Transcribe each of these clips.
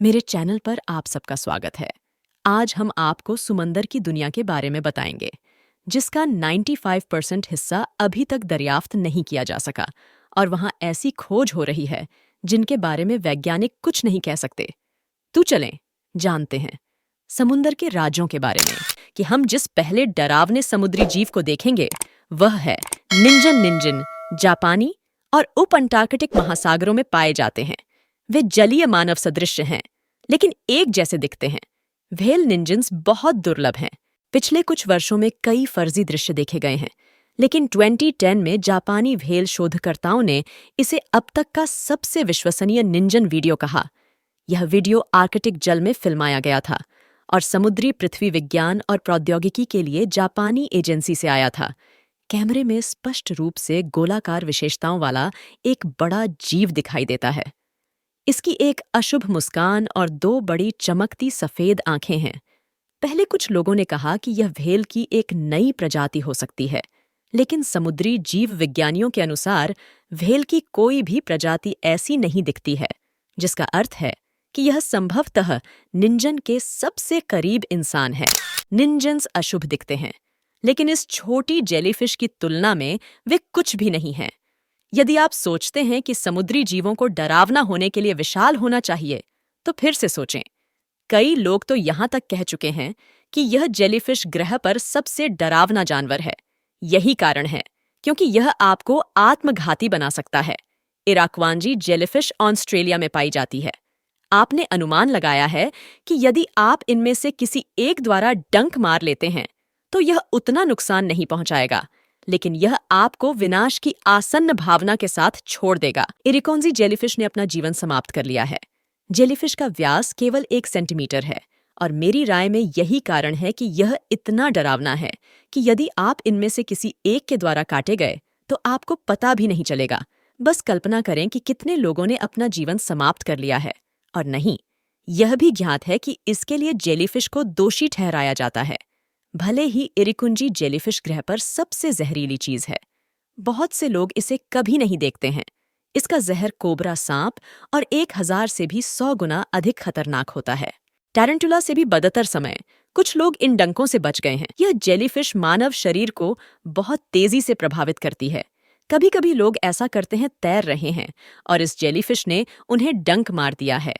मेरे चैनल पर आप सबका स्वागत है। आज हम आपको समंदर की दुनिया के बारे में बताएंगे, जिसका 95% हिस्सा अभी तक दरियाफ्त नहीं किया जा सका और वहाँ ऐसी खोज हो रही है जिनके बारे में वैज्ञानिक कुछ नहीं कह सकते। तो चलें, जानते हैं समुंदर के राज्यों के बारे में कि हम जिस पहले डरावने समुद्री जीव को देखेंगे वह है निंजन निंजन। जापानी और उप अंटार्कटिक महासागरों में पाए जाते हैं। वे जलीय मानव सदृश हैं, लेकिन एक जैसे दिखते हैं। व्हेल निंजन्स बहुत दुर्लभ हैं। पिछले कुछ वर्षों में कई फर्जी दृश्य देखे गए हैं, लेकिन 2010 में जापानी व्हेल शोधकर्ताओं ने इसे अब तक का सबसे विश्वसनीय निंजन वीडियो कहा। यह वीडियो आर्कटिक जल में फिल्माया गया था और समुद्री पृथ्वी विज्ञान और प्रौद्योगिकी के लिए जापानी एजेंसी से आया था। कैमरे में स्पष्ट रूप से गोलाकार विशेषताओं वाला एक बड़ा जीव दिखाई देता है। इसकी एक अशुभ मुस्कान और दो बड़ी चमकती सफेद आंखें हैं। पहले कुछ लोगों ने कहा कि यह व्हेल की एक नई प्रजाति हो सकती है, लेकिन समुद्री जीव विज्ञानियों के अनुसार व्हेल की कोई भी प्रजाति ऐसी नहीं दिखती है, जिसका अर्थ है कि यह संभवतः निंजन के सबसे करीब इंसान है। निंजन्स अशुभ दिखते हैं, लेकिन इस छोटी जेलीफिश की तुलना में वे कुछ भी नहीं हैं। यदि आप सोचते हैं कि समुद्री जीवों को डरावना होने के लिए विशाल होना चाहिए, तो फिर से सोचें। कई लोग तो यहां तक कह चुके हैं कि यह जेलीफिश ग्रह पर सबसे डरावना जानवर है। यही कारण है क्योंकि यह आपको आत्मघाती बना सकता है। इराक्वांजी जेलीफिश ऑस्ट्रेलिया में पाई जाती है। आपने अनुमान लगाया है कि यदि आप इनमें से किसी एक द्वारा डंक मार लेते हैं तो यह उतना नुकसान नहीं पहुंचाएगा, लेकिन यह आपको विनाश की आसन्न भावना के साथ छोड़ देगा। इरिकोंजी जेलीफिश ने अपना जीवन समाप्त कर लिया है। जेलीफिश का व्यास केवल 1 सेंटीमीटर है और मेरी राय में यही कारण है कि यह इतना डरावना है कि यदि आप इनमें से किसी एक के द्वारा काटे गए तो आपको पता भी नहीं चलेगा। बस कल्पना करें कि कितने लोगों ने अपना जीवन समाप्त कर लिया है। और नहीं, यह भी ज्ञात है कि इसके लिए जेलीफिश को दोषी ठहराया जाता है। भले ही इरिकुंजी जेलीफिश ग्रह पर सबसे जहरीली चीज है, बहुत से लोग इसे कभी नहीं देखते हैं। इसका जहर कोबरा सांप और 1000 से भी 100 गुना अधिक खतरनाक होता है। टैरेंटुला से भी बदतर समय कुछ लोग इन डंकों से बच गए हैं। यह जेलीफिश मानव शरीर को बहुत तेजी से प्रभावित करती है। कभी कभी लोग ऐसा करते हैं तैर रहे हैं और इस जेलीफिश ने उन्हें डंक मार दिया है।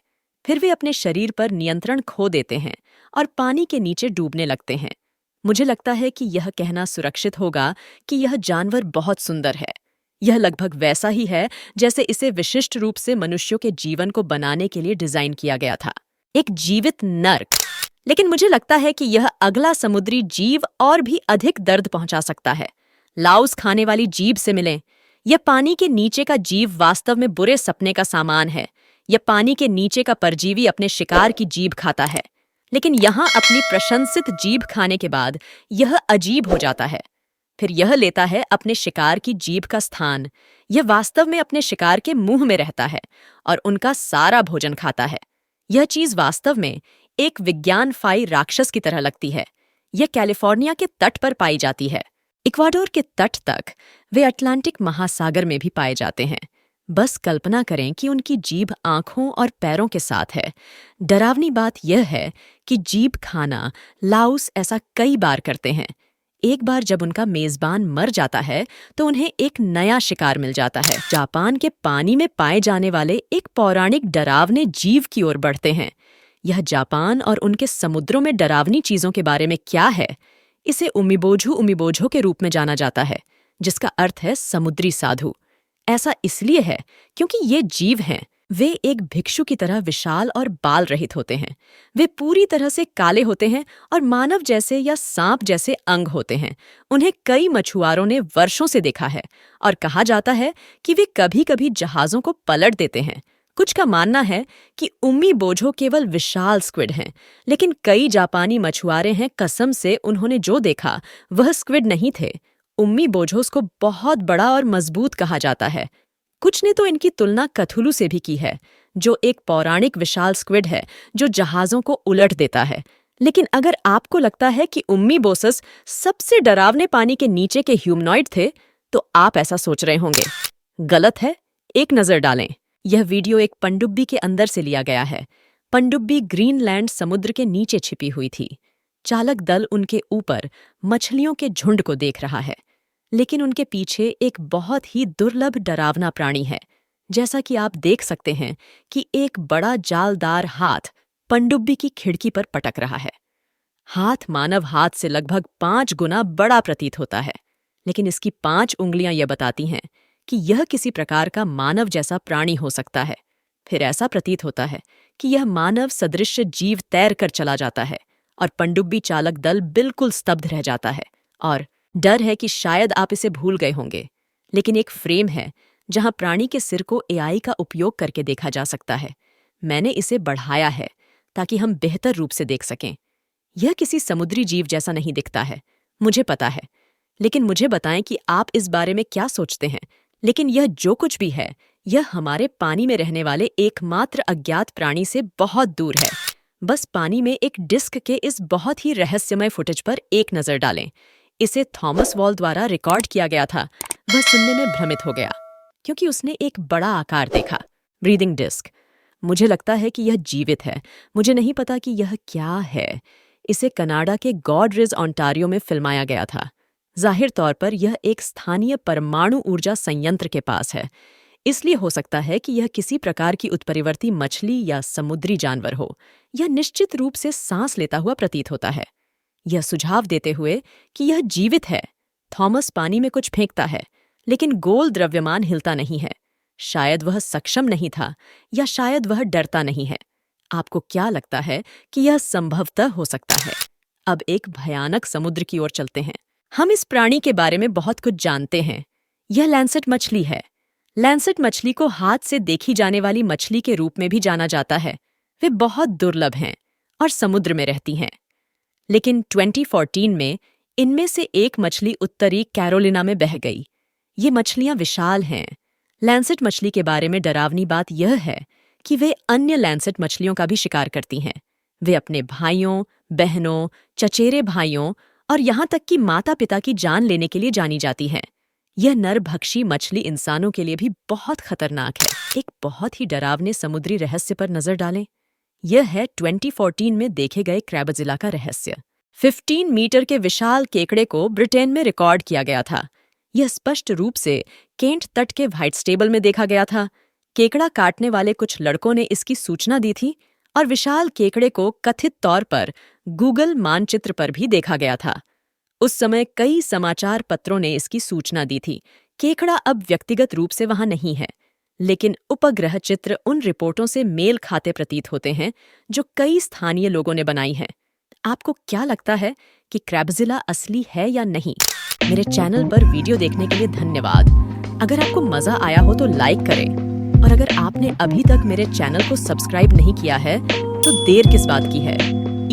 फिर वे अपने शरीर पर नियंत्रण खो देते हैं और पानी के नीचे डूबने लगते हैं। मुझे लगता है कि यह कहना सुरक्षित होगा कि यह जानवर बहुत सुंदर है। यह लगभग वैसा ही है जैसे इसे विशिष्ट रूप से मनुष्यों के जीवन को बनाने के लिए डिजाइन किया गया था, एक जीवित नर्क। लेकिन मुझे लगता है कि यह अगला समुद्री जीव और भी अधिक दर्द पहुंचा सकता है। लाउस खाने वाली जीभ से मिलें। यह पानी के नीचे का जीव वास्तव में बुरे सपने का सामान है। यह पानी के नीचे का परजीवी अपने शिकार की जीभ खाता है, लेकिन यहाँ अपनी प्रशंसित जीभ खाने के बाद यह अजीब हो जाता है। फिर यह लेता है अपने शिकार की जीभ का स्थान। यह वास्तव में अपने शिकार के मुंह में रहता है और उनका सारा भोजन खाता है। यह चीज वास्तव में एक विज्ञानफाई राक्षस की तरह लगती है। यह कैलिफोर्निया के तट पर पाई जाती है। इक्वाडोर के तट तक वे अटलांटिक महासागर में भी पाए जाते हैं। बस कल्पना करें कि उनकी जीभ आंखों और पैरों के साथ है। डरावनी बात यह है कि जीभ खाना लाउस ऐसा कई बार करते हैं। एक बार जब उनका मेजबान मर जाता है तो उन्हें एक नया शिकार मिल जाता है। जापान के पानी में पाए जाने वाले एक पौराणिक डरावने जीव की ओर बढ़ते हैं। यह जापान और उनके समुद्रों में डरावनी चीजों के बारे में क्या है? इसे उमिबोझो के रूप में जाना जाता है, जिसका अर्थ है समुद्री साधु। ऐसा इसलिए है क्योंकि ये जीव हैं। वे एक भिक्षु की तरह विशाल और बाल रहित होते हैं। वे पूरी तरह से काले होते हैं और मानव जैसे या सांप जैसे अंग होते हैं। उन्हें कई मछुआरों ने वर्षों से देखा है और कहा जाता है कि वे कभी कभी जहाजों को पलट देते हैं। कुछ का मानना है कि उमिबोझो केवल विशाल स्क्विड हैं, लेकिन कई जापानी मछुआरे हैं कसम से उन्होंने जो देखा वह स्क्विड नहीं थे। उमिबोझोस को बहुत बड़ा और मजबूत कहा जाता है। कुछ ने तो इनकी तुलना कथुलू से भी की है, जो एक पौराणिक विशाल स्क्विड है जो जहाजों को उलट देता है। लेकिन अगर आपको लगता है कि उमिबोसस सबसे डरावने पानी के नीचे के ह्यूमनॉइड थे, तो आप ऐसा सोच रहे होंगे। गलत है। एक नजर डालें। यह वीडियो एक पनडुब्बी के अंदर से लिया गया है। पनडुब्बी ग्रीनलैंड समुद्र के नीचे छिपी हुई थी। चालक दल उनके ऊपर मछलियों के झुंड को देख रहा है, लेकिन उनके पीछे एक बहुत ही दुर्लभ डरावना प्राणी है। जैसा कि आप देख सकते हैं कि एक बड़ा जालदार हाथ पनडुब्बी की खिड़की पर पटक रहा है। हाथ मानव हाथ से लगभग 5 गुना बड़ा प्रतीत होता है, लेकिन इसकी 5 उंगलियां यह बताती हैं कि यह किसी प्रकार का मानव जैसा प्राणी हो सकता है। फिर ऐसा प्रतीत होता है कि यह मानव सदृश जीव तैर कर चला जाता है और पनडुब्बी चालक दल बिल्कुल स्तब्ध रह जाता है। और डर है कि शायद आप इसे भूल गए होंगे, लेकिन एक फ्रेम है जहां प्राणी के सिर को एआई का उपयोग करके देखा जा सकता है। मैंने इसे बढ़ाया है ताकि हम बेहतर रूप से देख सकें। यह किसी समुद्री जीव जैसा नहीं दिखता है, मुझे पता है, लेकिन मुझे बताएं कि आप इस बारे में क्या सोचते हैं। लेकिन यह जो कुछ भी है, यह हमारे पानी में रहने वाले एकमात्र अज्ञात प्राणी से बहुत दूर है। बस पानी में एक डिस्क के इस बहुत ही रहस्यमय फुटेज पर एक नज़र डालें। इसे थॉमस वॉल द्वारा रिकॉर्ड किया गया था। वह सुनने में भ्रमित हो गया क्योंकि उसने एक बड़ा आकार देखा, ब्रीदिंग डिस्क। मुझे लगता है कि यह जीवित है, मुझे नहीं पता कि यह क्या है। इसे कनाडा के गॉडरिज ओंटारियो में फिल्माया गया था। जाहिर तौर पर यह एक स्थानीय परमाणु ऊर्जा संयंत्र के पास है, इसलिए हो सकता है कि यह किसी प्रकार की उत्परिवर्ती मछली या समुद्री जानवर हो। यह निश्चित रूप से सांस लेता हुआ प्रतीत होता है। यह सुझाव देते हुए कि यह जीवित है, थॉमस पानी में कुछ फेंकता है, लेकिन गोल द्रव्यमान हिलता नहीं है। शायद वह सक्षम नहीं था, या शायद वह डरता नहीं है। आपको क्या लगता है कि यह संभवतः हो सकता है? अब एक भयानक समुद्र की ओर चलते हैं। हम इस प्राणी के बारे में बहुत कुछ जानते हैं। यह लैंसेट मछली है। लैंसेट मछली को हाथ से देखी जाने वाली मछली के रूप में भी जाना जाता है। वे बहुत दुर्लभ हैं और समुद्र में रहती हैं। लेकिन 2014 में इनमें से एक मछली उत्तरी कैरोलिना में बह गई। ये मछलियां विशाल हैं। लैंसेट मछली के बारे में डरावनी बात यह है कि वे अन्य लैंसेट मछलियों का भी शिकार करती हैं। वे अपने भाइयों, बहनों, चचेरे भाइयों और यहाँ तक कि माता पिता की जान लेने के लिए जानी जाती हैं। यह नरभक्षी मछली इंसानों के लिए भी बहुत खतरनाक है। एक बहुत ही डरावने समुद्री रहस्य पर नजर डालें। यह है 2014 में देखे गए क्रैबज़िला का रहस्य। 15 मीटर के विशाल केकड़े को ब्रिटेन में रिकॉर्ड किया गया था। यह स्पष्ट रूप से केंट तट के व्हाइटस्टेबल में देखा गया था। केकड़ा काटने वाले कुछ लड़कों ने इसकी सूचना दी थी और विशाल केकड़े को कथित तौर पर गूगल मानचित्र पर भी देखा गया था। उस समय कई समाचार पत्रों ने इसकी सूचना दी थी। केकड़ा अब व्यक्तिगत रूप से वहां नहीं है, लेकिन उपग्रह चित्र उन रिपोर्टों से मेल खाते प्रतीत होते हैं जो कई स्थानीय लोगों ने बनाई हैं। आपको क्या लगता है कि क्रैबज़िला असली है या नहीं? मेरे चैनल पर वीडियो देखने के लिए धन्यवाद। अगर आपको मजा आया हो तो लाइक करें, और अगर आपने अभी तक मेरे चैनल को सब्सक्राइब नहीं किया है तो देर किस बात की है?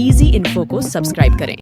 इजी इन्फो को सब्सक्राइब करें।